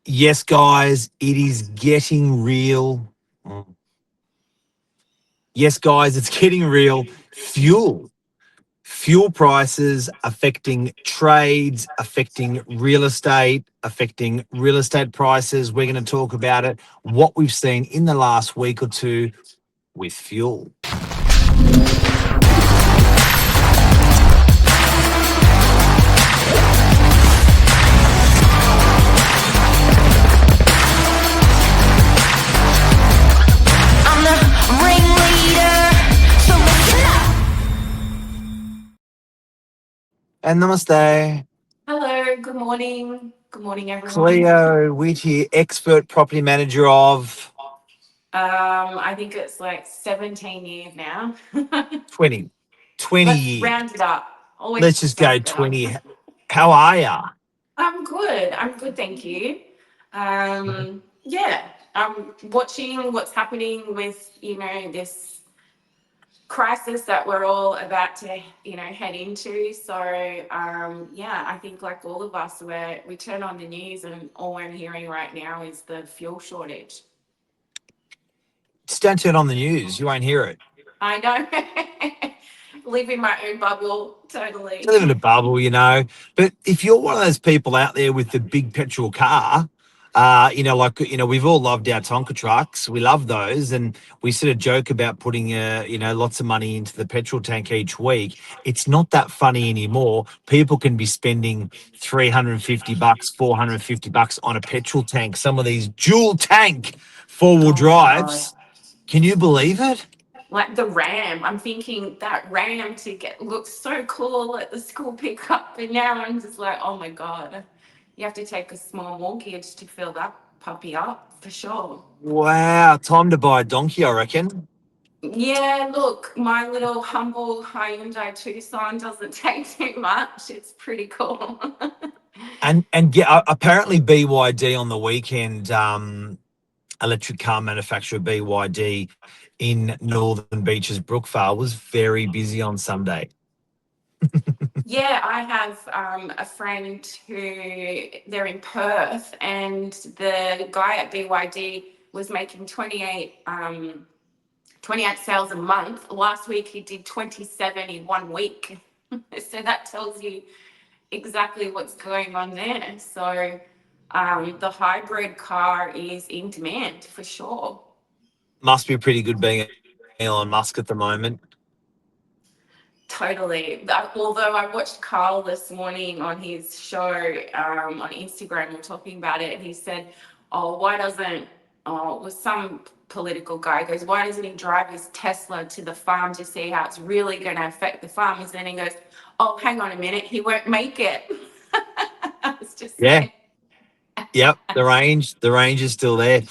Yes, guys, it is getting real. Mm. Yes, guys, it's getting real. Fuel prices affecting trades, affecting real estate prices. We're going to talk about it, what we've seen in the last week or two with fuel. I'm the ringleader, so listen up. And namaste. Hello, good morning. Good morning, everyone. Cleo, Whithear, expert property manager of I think it's like 17 years now. 20, 20 Let's years. round it up. Always Let's just go sounds better. 20. How are ya? I'm good. I'm good, thank you. Yeah, I'm watching what's happening with, this crisis that we're all about to, head into. So, yeah, I think like all of us, we turn on the news and all we're hearing right now is the fuel shortage. Just don't turn on the news. You won't hear it. I know. Live in my own bubble, You live in a totally. bubble, But if you're one of those people out there with the big petrol car, we've all loved our Tonka trucks. We love those. And we sort of joke about putting, lots of money into the petrol tank each week. It's not that funny anymore. People can be spending $350, $450 on a petrol tank. Some of these dual tank four-wheel Oh my God. drives. Can you believe it? Like the Ram. I'm thinking that Ram to get looks so cool at the school pickup. And now I'm just like, oh my God. You have to take a small mortgage to fill that puppy up for sure. Wow, time to buy a donkey, I reckon. Yeah, look, my little humble Hyundai Tucson doesn't take too much. It's pretty cool. And yeah, apparently BYD on the weekend, electric car manufacturer BYD in Northern Beaches, Brookvale, was very busy on Sunday. Yeah, I have a friend who they're in Perth, and the guy at BYD was making 28 sales a month. Last week he did 27 in 1 week. So that tells you exactly what's going on there. So the hybrid car is in demand for sure. Must be pretty good being Elon Musk at the moment. Totally. Although I watched Carl this morning on his show on Instagram, we are talking about it, and he said, "Oh, why doesn't was some political guy goes, why doesn't he drive his Tesla to the farm to see how it's really going to affect the farmers?" Then he goes, "Oh, hang on a minute, he won't make it." I was just Yeah, like, yep. The range is still there.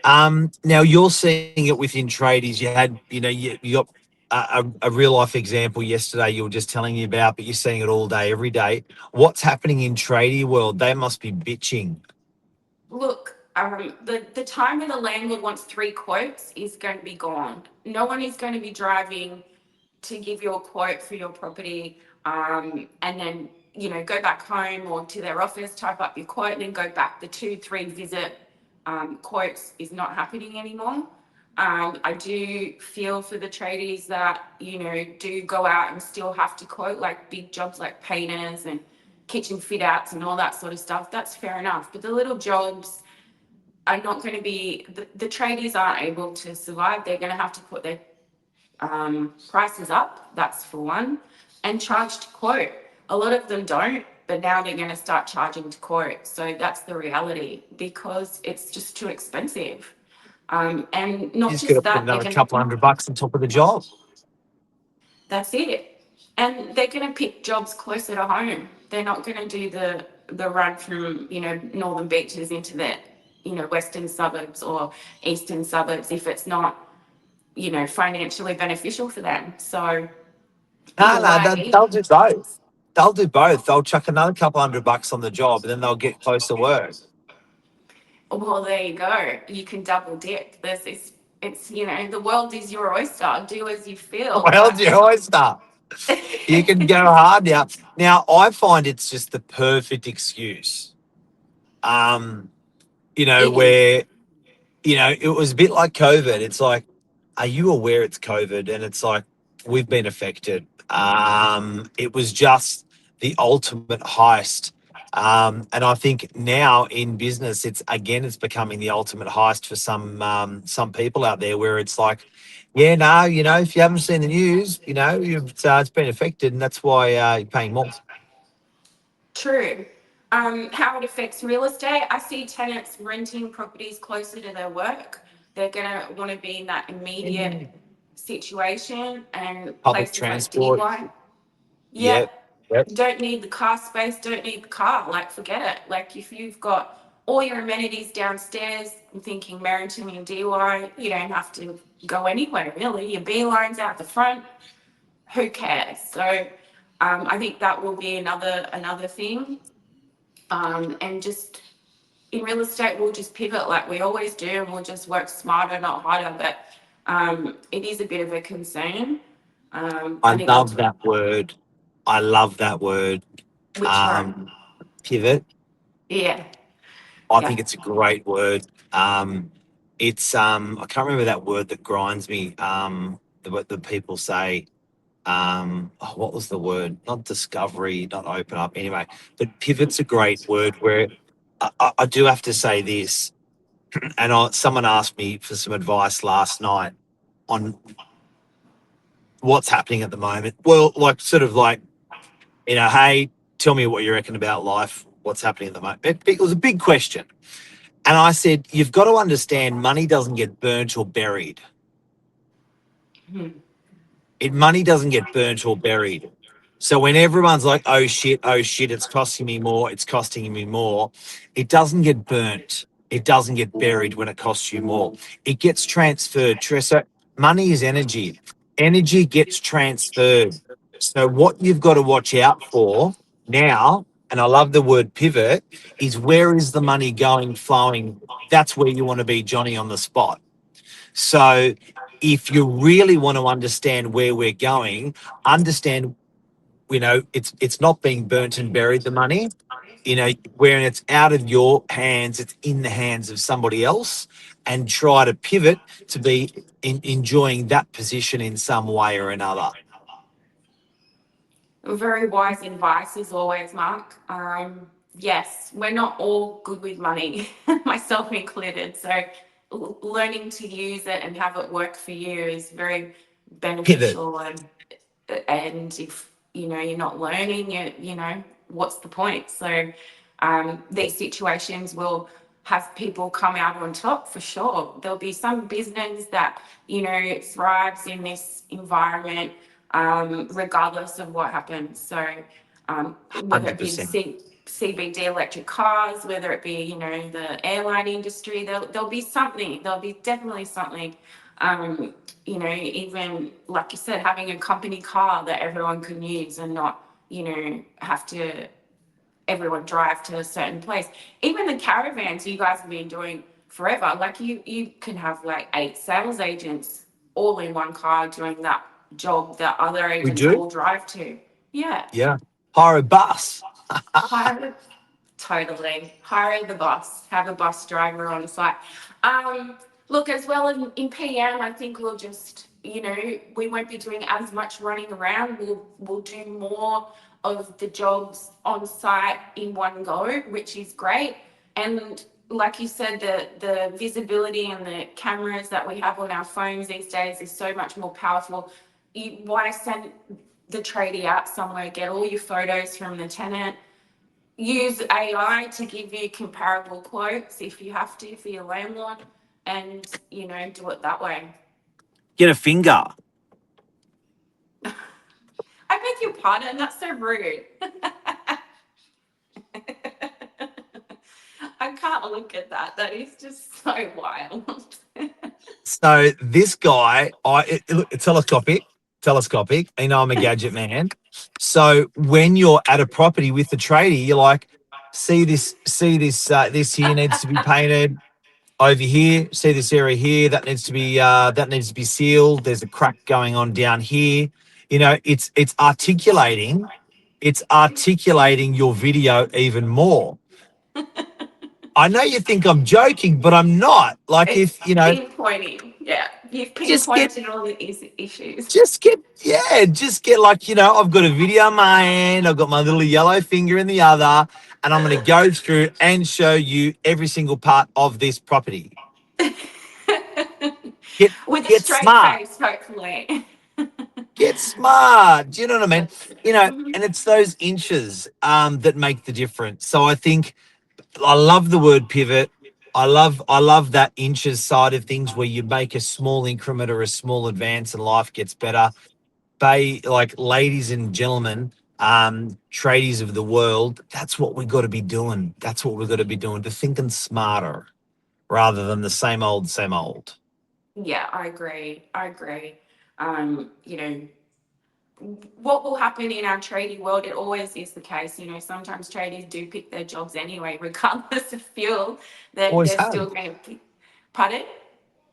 Now you're seeing it within tradies. You had, you got a real life example yesterday. You were just telling me about, but you're seeing it all day, every day. What's happening in tradie world? They must be bitching. look, the time when the landlord wants three quotes is going to be gone. No one is going to be driving to give you a quote for your property, and then go back home or to their office, type up your quote, and then go back. The 2-3 visit quotes is not happening anymore. I do feel for the tradies that do go out and still have to quote, like big jobs like painters and kitchen fit outs and all that sort of stuff. That's fair enough, but the little jobs are not going to be, the tradies aren't able to survive. They're going to have to put their prices up, that's for one, and charge to quote. A lot of them don't, but now they're going to start charging to quote. So that's the reality, because it's just too expensive. And You not just got to just put that, they're another going couple to, $100 on top of the job. that's it. And they're going to pick jobs closer to home. They're not going to do the run from, Northern Beaches into the, western suburbs or eastern suburbs if it's not, financially beneficial for them. So No, either no, way, they'll do both. They'll do both. They'll chuck another couple $100 on the job, and then they'll get close to work. well, there you go. You can double dip. It's, the world is your oyster. Do as you feel. Well, your oyster. You can go hard now. Now, I find it's just the perfect excuse. Um, It is. where, it was a bit like COVID. It's like, are you aware it's COVID? And it's like, we've been affected. It was just the ultimate heist. And I think now in business, it's becoming the ultimate heist for some people out there, where it's like, yeah, no, if you haven't seen the news, it's been affected, and that's why you're paying more. True. How it affects real estate. I see tenants renting properties closer to their work. They're gonna want to be in that immediate situation, and Public places like transport. DY. Yep. Yep. Yep. Don't need the car space, don't need the car. Like, forget it. Like, if you've got all your amenities downstairs, I'm thinking Merrington and DY, you don't have to go anywhere really. Your B line's out the front. Who cares? So I think that will be another thing. And just in real estate, we'll just pivot like we always do, and we'll just work smarter, not harder. But it is a bit of a concern. I I think love that's that word. I love that word. which one? Um, Pivot. Yeah, I yeah. think it's a great word. It's I can't remember that word that grinds me. What the people say. What was the word? Not discovery, not open up. Anyway, but pivot's a great word. Where I do have to say this, and someone asked me for some advice last night on what's happening at the moment. Well, like sort of like, hey, tell me what you reckon about life. What's happening at the moment? It was a big question. And I said, you've got to understand money doesn't get burnt or buried. Hmm. Money doesn't get burnt or buried. So when everyone's like, oh shit, it's costing me more, it's costing me more, it doesn't get burnt. It doesn't get buried when it costs you more. It gets transferred. So money is energy. Energy gets transferred. So what you've got to watch out for now, and I love the word pivot, is where is the money going, flowing? That's where you want to be, Johnny, on the spot. So if you really want to understand where we're going, understand, it's not being burnt and buried, the money, where it's out of your hands, it's in the hands of somebody else, and try to pivot to be enjoying that position in some way or another. Very wise advice as always, Mark. Yes, we're not all good with money, myself included. So learning to use it and have it work for you is very Pivot. beneficial. And if you're not learning, what's the point? So these situations will have people come out on top for sure. There'll be some business that thrives in this environment, regardless of what happens. So whether it be the 100%. CBD electric cars, whether it be the airline industry, there'll be something. There'll be definitely something. Even like you said, having a company car that everyone can use and not have to everyone drive to a certain place. Even the caravans you guys have been doing forever. Like you can have like 8 sales agents all in one car doing that job that other We agents do? all drive to. Yeah. Yeah. Hire a bus. Hire totally. Hire the bus. Have a bus driver on site. Look, as well in PM, I think we'll just, we won't be doing as much running around. We'll do more of the jobs on site in one go, which is great. And like you said, the visibility and the cameras that we have on our phones these days is so much more powerful. You want to send the tradie out somewhere, get all your photos from the tenant, use AI to give you comparable quotes if you have to for your landlord, and do it that way. Get a finger. I beg your pardon, that's so rude. I can't look at that. That is just so wild. So this guy, look, telescopic. I'm a gadget man. So when you're at a property with the tradie, you're like, this here needs to be painted over here. See this area here that needs to be sealed. There's a crack going on down here. It's articulating your video even more. I know you think I'm joking, but I'm not. Like, It's if you know, pinpointing. Yeah, you've just get pinpointed all the issues. just get like, I've got a video in my hand, I've got my little yellow finger in the other, and I'm going to go through and show you every single part of this property. Get With a get straight smart. face, hopefully. Get smart. Do you know what I mean? That's And it's those inches that make the difference. So I think I love the word pivot. I love that inches side of things where you make a small increment or a small advance and life gets better. Like, ladies and gentlemen, tradies of the world, that's what we got to be doing. That's what we've got to be doing, to thinking smarter rather than the same old, same old. Yeah, I agree. I agree. You know, what will happen in our tradie world, it always is the case. You know, sometimes tradies do pick their jobs anyway, regardless of fuel, that Always they're have. still going to pick. Pardon?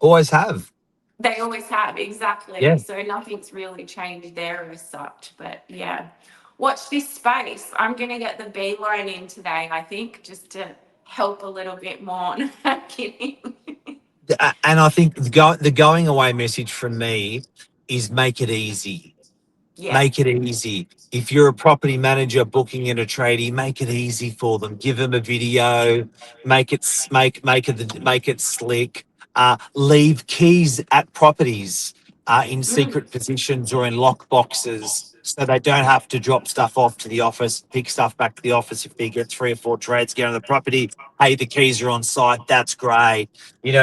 Always have. They always have, exactly. Yeah. So nothing's really changed there as such. But yeah, watch this space. I'm going to get the B line in today, I think, just to help a little bit more. No, I'm kidding. And I think the going away message from me is make it easy. Yeah. Make it easy. If you're a property manager booking in a tradie, make it easy for them. Give them a video. Make it slick. Leave keys at properties in Mm, secret positions or in lock boxes, so they don't have to drop stuff off to the office, pick stuff back to the office. If they get 3 or 4 trades get on the property, hey, the keys are on site. That's great.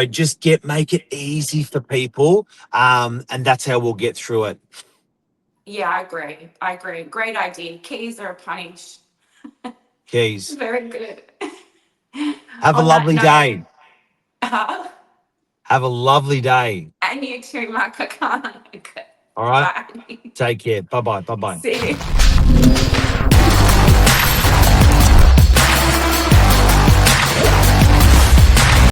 Just make it easy for people, and that's how we'll get through it. yeah, I agree. I agree. Great idea. Keys are a punish. Keys. Very good. Have a On that lovely note, day. Have a lovely day. and you too, Mark. I can't. All right. Bye. Take care. Bye bye. Bye bye. See you.